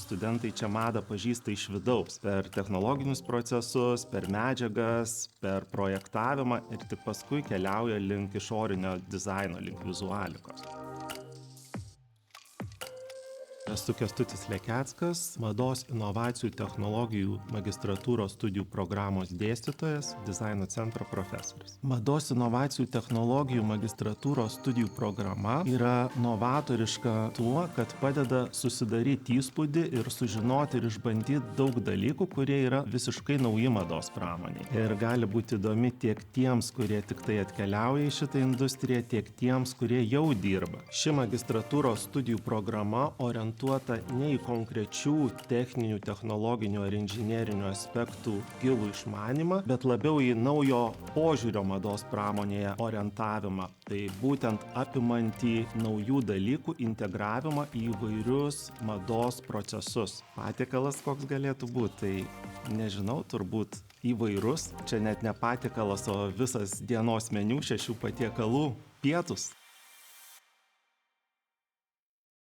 studentai čia madą pažįsta iš vidaus, per technologinius procesus, per medžiagas, per projektavimą ir tik paskui keliauja link išorinio dizaino, link vizualikos. Esu Kęstutis Lekeckas, mados inovacijų technologijų magistratūros studijų programos dėstytojas, dizaino centro profesorius. Mados inovacijų technologijų magistratūros studijų programa yra novatoriška tuo, kad padeda susidaryti įspūdį ir sužinoti ir išbandyti daug dalykų, kurie yra visiškai nauji mados pramoniai. Ir gali būti įdomi tiek tiems, kurie tik tai atkeliauja į šitą industriją, tiek tiems, kurie jau dirba. Ši magistratūros studijų programa orientuota ne į konkrečių techninių, technologinių ar inžinerinių aspektų gilų išmanymą, bet labiau į naujo požiūrio mados pramonėje orientavimą. Tai būtent apimantį naujų dalykų integravimą į įvairius mados procesus. Patiekalas koks galėtų būti, tai nežinau, turbūt įvairus. Čia net ne patiekalas, o visas dienos meniu 6 patiekalų pietūs.